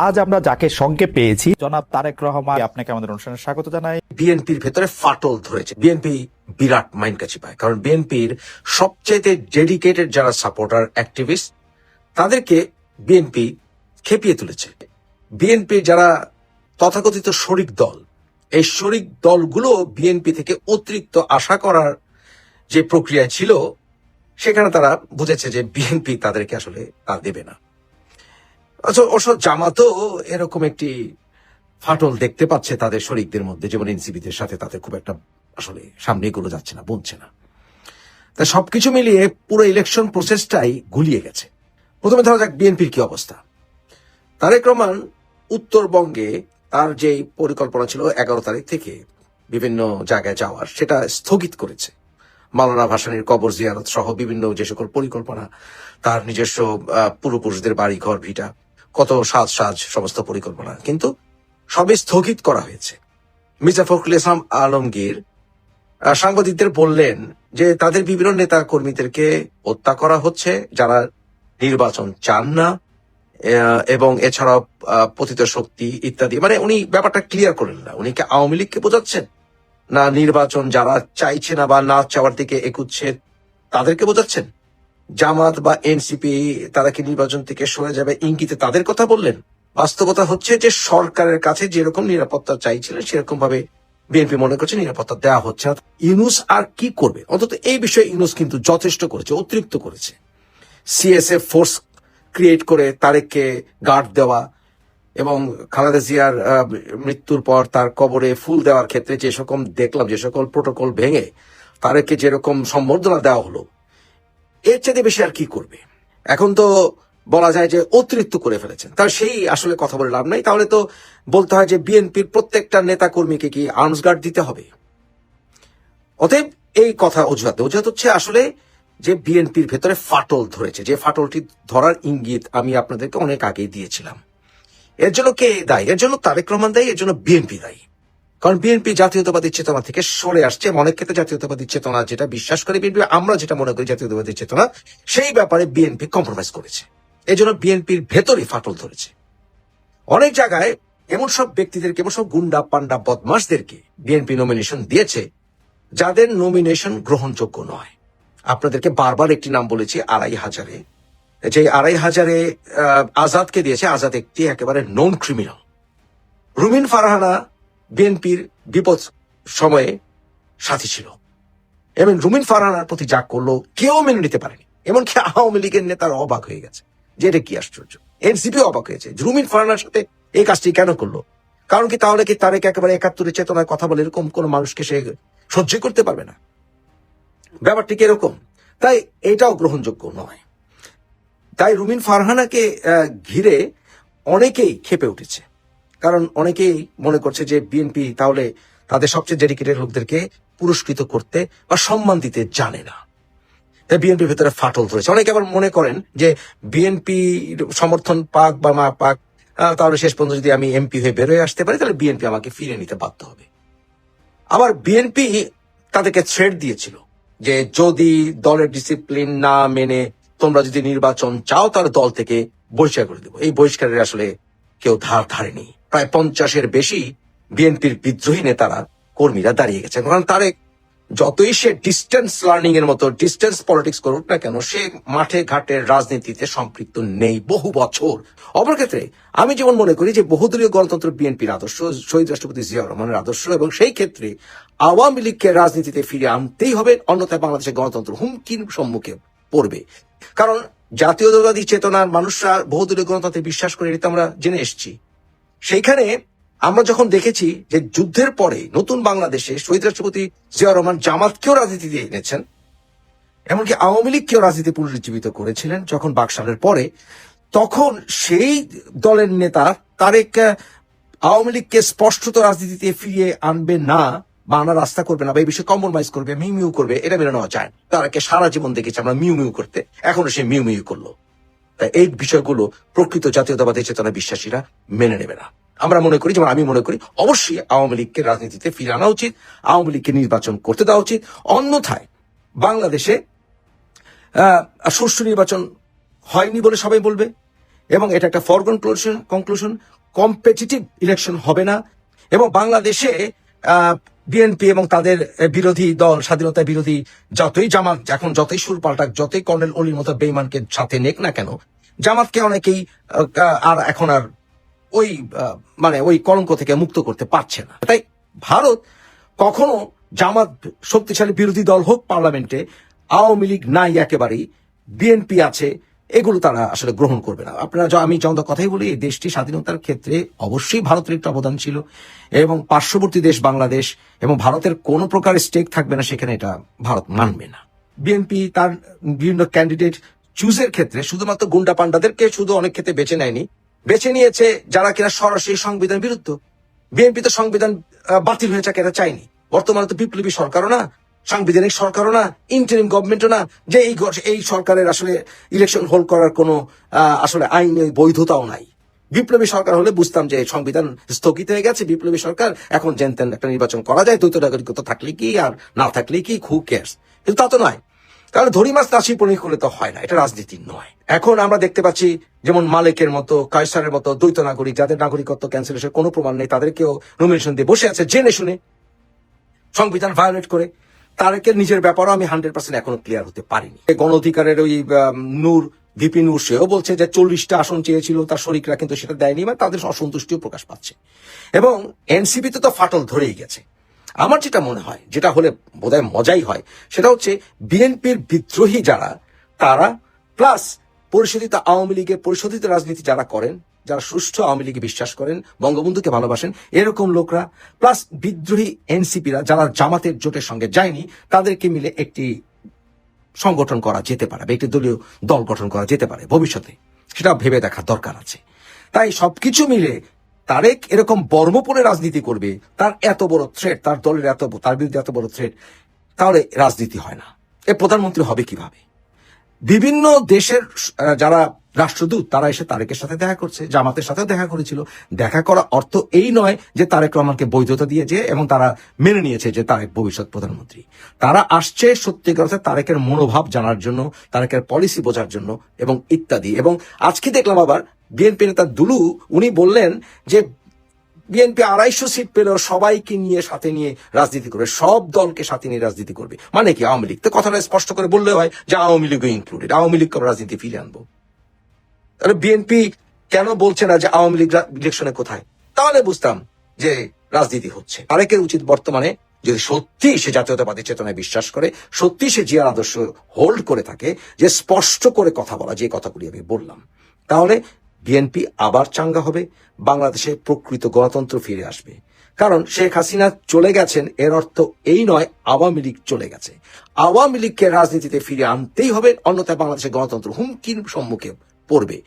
আজ আমরা যাকে সঙ্গে পেয়েছি জনাব তারেক রহমান, আপনাকে আমাদের অনুষ্ঠানে স্বাগত জানাই। বিএনপির ভেতরে ফাটল ধরেছে। বিএনপি বিরাট মাইন্ড কাছি পায়, কারণ বিএনপির সবচেয়ে ডেডিকেটেড যারা সাপোর্টার অ্যাক্টিভিস্ট তাদেরকে বিএনপি খেপিয়ে তুলেছে। বিএনপির যারা তথাকথিত শরিক দল, এই শরিক দলগুলো বিএনপি থেকে অতিরিক্ত আশা করার যে প্রক্রিয়া ছিল, সেখানে তারা বুঝেছে যে বিএনপি তাদেরকে আসলে তা দেবে না। অবশ্য জামাতও এরকম একটি ফাটল দেখতে পাচ্ছে তাদের শরিকদের মধ্যে, যেমন এনসিপিদের সাথে তাদের খুব একটা আসলে সামনে এগুলো যাচ্ছে না, বলছে না। তাই সবকিছু মিলিয়ে পুরো ইলেকশন প্রসেসটাই গুলিয়ে গেছে। প্রথমে ধরা যাক বিএনপির কি অবস্থা। তারেক রহমান উত্তরবঙ্গে তার যে পরিকল্পনা ছিল 11 তারিখ থেকে বিভিন্ন জায়গায় যাওয়ার, সেটা স্থগিত করেছে। মাওলানা ভাসানীর কবর জিয়ারত সহ বিভিন্ন যে সকল পরিকল্পনা, তার নিজস্ব পূর্বপুরুষদের বাড়ি ঘর ভিটা, কত সাজ সমস্ত পরিকল্পনা, কিন্তু সবই স্থগিত করা হয়েছে। মির্জা ফখরুল ইসলাম আলমগীর সাংবাদিকদের বললেন যে তাদের বিভিন্ন নেতা কর্মীদেরকে হত্যা করা হচ্ছে যারা নির্বাচন চান না, এবং এছাড়াও পতিত শক্তি ইত্যাদি। মানে উনি ব্যাপারটা ক্লিয়ার করলেন না, উনি কি আওয়ামী লীগকে বোঝাচ্ছেন, না নির্বাচন যারা চাইছে না বা না চাওয়ার দিকে এগুচ্ছে তাদেরকে বোঝাচ্ছেন? জামাত বা এনসিপি তারা কি নির্বাচন থেকে সরে যাবে ইঙ্গিতে তাদের কথা বললেন? বাস্তবতা হচ্ছে যে সরকারের কাছে যেরকম নিরাপত্তা চাইছিলেন সেরকম ভাবে বিএনপি মনে করছে নিরাপত্তা দেওয়া হচ্ছে না। ইউনূস আর কি করবে? অন্তত এই বিষয়ে ইউনূস কিন্তু যথেষ্ট করেছে, অতিরিক্ত করেছে। সিএসএফ ফোর্স ক্রিয়েট করে তারেককে গার্ড দেওয়া, এবং খালেদা জিয়ার মৃত্যুর পর তার কবরে ফুল দেওয়ার ক্ষেত্রে যে সকল দেখলাম, যে সকল প্রোটোকল ভেঙে তারেককে যেরকম সম্বর্ধনা দেওয়া হলো, এর চাইতে বেশি আর কি করবে? এখন তো বলা যায় যে অতিরিক্ত করে ফেলেছেন। তার সেই আসলে কথা বলে লাভ নাই। তাহলে তো বলতে হয় যে বিএনপির প্রত্যেকটা নেতা কর্মীকে কি আর্মস গার্ড দিতে হবে? অতএব এই কথা অজুহাত হচ্ছে আসলে যে বিএনপির ভেতরে ফাটল ধরেছে, যে ফাটলটি ধরার ইঙ্গিত আমি আপনাদেরকে অনেক আগেই দিয়েছিলাম। এর জন্য কে দায়ী? এর জন্য তারেক রহমান দায়ী, এর জন্য বিএনপি দায়ী। কারণ বিএনপি জাতীয়তাবাদী চেতনা থেকে সরে আসছে। অনেক ক্ষেত্রে জাতীয়তাবাদী চেতনা যেটা বিশ্বাস করে বিএনপি, আমরা যেটা মনে করি জাতীয়তাবাদী চেতনা, সেই ব্যাপারে বিএনপি কম্প্রোমাইজ করেছে। এই জন্য বিএনপির ভেতরে ফাটল ধরেছে। অনেক জায়গায় এমন সব ব্যক্তিদেরকে, এমন সব গুন্ডা পান্ডা বদমাশদেরকে বিএনপি নমিনেশন দিয়েছে যাদের নমিনেশন গ্রহণযোগ্য নয়। আপনাদেরকে বারবার একটি নাম বলেছি, 2,500-এ, যে 2,500-এ আজাদকে দিয়েছে। আজাদ একটি একেবারে নন ক্রিমিনাল। রুমিন ফারহানা বিএনপির বিপদ সময়ে সাথী ছিল, এবং রুমিন ফারহানার প্রতি যা করলো কেউ মেনে নিতে পারেনি। এমনকি আওয়ামী লীগের নেতারা অবাক হয়ে গেছে যে এটা কি আশ্চর্য। এনসিপি অবাক হয়েছে রুমিন ফারহানার সাথে এই কাজটি কেন করলো। কারণ কি তাহলে কি তারেক একেবারে 71-এর চেতনায় কথা বলে এরকম কোন মানুষকে সে সহ্য করতে পারবে না? ব্যাপারটি কিরকম? তাই এটাও গ্রহণযোগ্য নয়। তাই রুমিন ফারহানাকে ঘিরে অনেকেই ক্ষেপে উঠেছে, কারণ অনেকেই মনে করছে যে বিএনপি তাহলে তাদের সবচেয়ে ডেডিকেটেড লোকদেরকে পুরস্কৃত করতে বা সম্মান দিতে জানে না। তাই বিএনপির ভেতরে ফাটল ধরেছে। অনেকে আবার মনে করেন যে বিএনপি সমর্থন পাক বা না পাক, তাহলে শেষ পর্যন্ত যদি আমি এমপি হয়ে বেরোয় আসতে পারি তাহলে বিএনপি আমাকে ফিরে নিতে বাধ্য হবে। আবার বিএনপি তাদেরকে থ্রেট দিয়েছিল যে যদি দলের ডিসিপ্লিন না মেনে তোমরা যদি নির্বাচন চাও তাহলে দল থেকে বহিষ্কার করে দেবো। এই বহিষ্কারের আসলে কেউ ধার ধারেনি। প্রায় 50-এর বেশি বিএনপির বিদ্রোহী নেতারা, কর্মীরা দাঁড়িয়ে গেছে। কারণ তারেক যতই সে ডিস্টেন্স লার্নিং এর মতো ডিস্টেন্স পলিটিক্স করুক না কেন, সে মাঠে ঘাটের রাজনীতিতে সম্পৃক্ত নেই বহু বছর। অপর ক্ষেত্রে আমি যেমন মনে করি যে বহুদলীয় গণতন্ত্র বিএনপির আদর্শ, শহীদ রাষ্ট্রপতি জিয়াউর রহমানের আদর্শ, এবং সেই ক্ষেত্রে আওয়ামী লীগকে রাজনীতিতে ফিরে আনতেই হবে, অন্যথায় বাংলাদেশের গণতন্ত্র হুমকির সম্মুখে পড়বে। কারণ জাতীয়তাবাদী চেতনার মানুষরা বহুদলীয় গণতন্ত্রে বিশ্বাস করে, এটা আমরা জেনে এসেছি। সেইখানে আমরা যখন দেখেছি যে যুদ্ধের পরে নতুন বাংলাদেশে শহীদ রাষ্ট্রপতি জিয়াউর রহমান জামাতকেও রাজনীতিতে এনেছেন, এমনকি আওয়ামী লীগকেও রাজনীতি পুনরুজ্জীবিত করেছিলেন যখন বাকশালের পরে, তখন সেই দলের নেতা তারেক আওয়ামী লীগকে স্পষ্টত রাজনীতিতে ফিরিয়ে আনবে না বা আনার রাস্তা করবে না বা এই বিষয়ে কম্প্রোমাইজ করবে, মিউ করবে, এটা মেনে নেওয়া যায়। তারাকে সারা জীবন দেখেছি আমরা মিউ করতে, এখনো সে মিউ করলো। তাই এই বিষয়গুলো প্রকৃত জাতীয়তাবাদী চেতনা বিশ্বাসীরা মেনে নেবে না। আমরা মনে করি, যেমন আমি মনে করি, অবশ্যই আওয়ামী লীগকে রাজনীতিতে ফিরে আনা উচিত, আওয়ামী লীগকে নির্বাচন করতে দেওয়া উচিত। অন্যথায় বাংলাদেশে সুষ্ঠু নির্বাচন হয়নি বলে সবাই বলবে, এবং এটা একটা ফরগন কনক্লুশন, কম্পিটিটিভ ইলেকশন হবে না। এবং বাংলাদেশে বিএনপি এবং তাদের বিরোধী দল, স্বাধীনতা বিরোধী যতই জামাত এখন যতই সুর পাল্টাক, যতই কর্নেল অলির মতো বেইমানকে সাথে নেক না কেন, জামাতকে অনেকেই আর এখন আর ওই মানে ওই কলঙ্ক থেকে মুক্ত করতে পারছে না। তাই ভারত কখনো জামাত শক্তিশালী বিরোধী দল হোক পার্লামেন্টে, আওয়ামী লীগ নাই একেবারেই, বিএনপি আছে, এগুলো তারা আসলে গ্রহণ করবে না। আপনারা আমি যখন কথাই বলি, এই দেশটি স্বাধীনতার ক্ষেত্রে অবশ্যই ভারতের একটা অবদান ছিল এবং পার্শ্ববর্তী দেশ বাংলাদেশ এবং ভারতের কোনো প্রকার স্টেক থাকবে না সেখানে, এটা ভারত মানবে না। বিএনপি তার বিভিন্ন ক্যান্ডিডেট চুজের ক্ষেত্রে শুধুমাত্র গুন্ডা পান্ডাদেরকে শুধু অনেক ক্ষেত্রে বেছে নেয়নি, বেছে নিয়েছে যারা কিনা সরাসরি সংবিধান বিরুদ্ধ। বিএনপি তো সংবিধান বাতিল হয়েছে, এটা চাইনি। বর্তমানে তো বিপ্লবী সরকারও না, সাংবিধানিক সরকারও না, ইন্টারিম গভর্নমেন্টও না, যে এই সরকারের আসলে ইলেকশন হোল্ড করার কোনো আসলে আইনের বৈধতাও নাই। বিপ্লবী সরকার হলে বুঝতাম যে সংবিধান স্থগিত হয়ে গেছে, বিপ্লবী সরকার, এখন যেন একটা নির্বাচন করা যায়, দ্বৈত নাগরিকত্ব থাকলে কি আর না থাকলে কি, হু কেয়ারস। কিন্তু তা তো নয়, তাহলে ধরি মাছ নাসি পনির করলে তো হয় না, এটা রাজনীতি নয়। এখন আমরা দেখতে পাচ্ছি যেমন মালিকের মতো, কায়সারের মতো দ্বৈত নাগরিক, যাদের নাগরিকত্ব ক্যান্সেলেশন কোনো প্রমাণ নেই, তাদেরকেও নমিনেশন দিয়ে বসে আছে জেনে শুনে, সংবিধান ভায়োলেট করে। তারেকের নিজের ব্যাপারও আমি 100% এখনো ক্লিয়ার হতে পারিনি। গণ অধিকারের ওই ভিপি নূর, সেও বলছে যে 40টা আসন চেয়েছিল তার শরিকরা, কিন্তু সেটা দেয়নি, মানে তাদের অসন্তুষ্টিও প্রকাশ পাচ্ছে। এবং এনসিপিতে তো ফাটল ধরেই গেছে। আমার যেটা মনে হয়, যেটা হলে বোধহয় মজাই হয়, সেটা হচ্ছে বিএনপির বিদ্রোহী যারা, তারা প্লাস পরিশোধিত আওয়ামী লীগের পরিশোধিত রাজনীতি যারা করেন, যারা সুষ্ঠু আওয়ামী লীগে বিশ্বাস করেন, বঙ্গবন্ধুকে ভালোবাসেন, এরকম লোকরা প্লাস বিদ্রোহী এনসিপিরা যারা জামাতের জোটের সঙ্গে যায়নি, তাদেরকে মিলে একটি সংগঠন করা যেতে পারে, একটি দলীয় দল গঠন করা যেতে পারে ভবিষ্যতে, সেটা ভেবে দেখার দরকার আছে। তাই সবকিছু মিলে তারেক এরকম বর্মপরে রাজনীতি করবে, তার এত বড় থ্রেট, তার দলের তার বিরুদ্ধে এত বড় থ্রেট, তাহলে রাজনীতি হয় না। এ প্রধানমন্ত্রী হবে কিভাবে? বিভিন্ন দেশের যারা রাষ্ট্রদূত তারা এসে তারেকের সাথে দেখা করছে, জামাতের সাথেও দেখা করেছিল। দেখা করা অর্থ এই নয় যে তারেক রহমানকে বৈধতা দিয়েছে এবং তারা মেনে নিয়েছে যে তারেক ভবিষ্যৎ প্রধানমন্ত্রী। তারা আসছে সত্যিকার অর্থে তারেকের মনোভাব জানার জন্য, তারেকের পলিসি বোঝার জন্য এবং ইত্যাদি। এবং আজকে দেখলাম আবার বিএনপি নেতা দুলু, উনি বললেন যে বিএনপি 250 সিট পেলেও সবাইকে নিয়ে সাথে নিয়ে রাজনীতি করবে, সব দলকে সাথে নিয়ে রাজনীতি করবে। মানে কি? আওয়ামী লীগ তো কথাটা স্পষ্ট করে বললে হয় যে আওয়ামী লীগও ইনক্লুডেড, আওয়ামী লীগকে রাজনীতি ফিরে আনবো। তাহলে বিএনপি কেন বলছে না যে আওয়ামী লীগ ইলেকশনে কোথায়? তাহলে বুঝতাম যে রাজনীতি হচ্ছে। তারেকের উচিত বর্তমানে, যদি সত্যি সে জাতীয়তাবাদী চেতনায় বিশ্বাস করে, সত্যি সে জিয়ার আদর্শ হোল্ড করে থাকে, যে স্পষ্ট করে কথা বলা, যে কথাগুলি আমি বললাম, তাহলে বিএনপি আবার চাঙ্গা হবে, বাংলাদেশে প্রকৃত গণতন্ত্র ফিরে আসবে। কারণ শেখ হাসিনা চলে গেছেন, এর অর্থ এই নয় আওয়ামী লীগ চলে গেছে। আওয়ামী লীগকে রাজনীতিতে ফিরে আনতেই হবে, অন্যথায় বাংলাদেশের গণতন্ত্র হুমকির সম্মুখে পড়বে।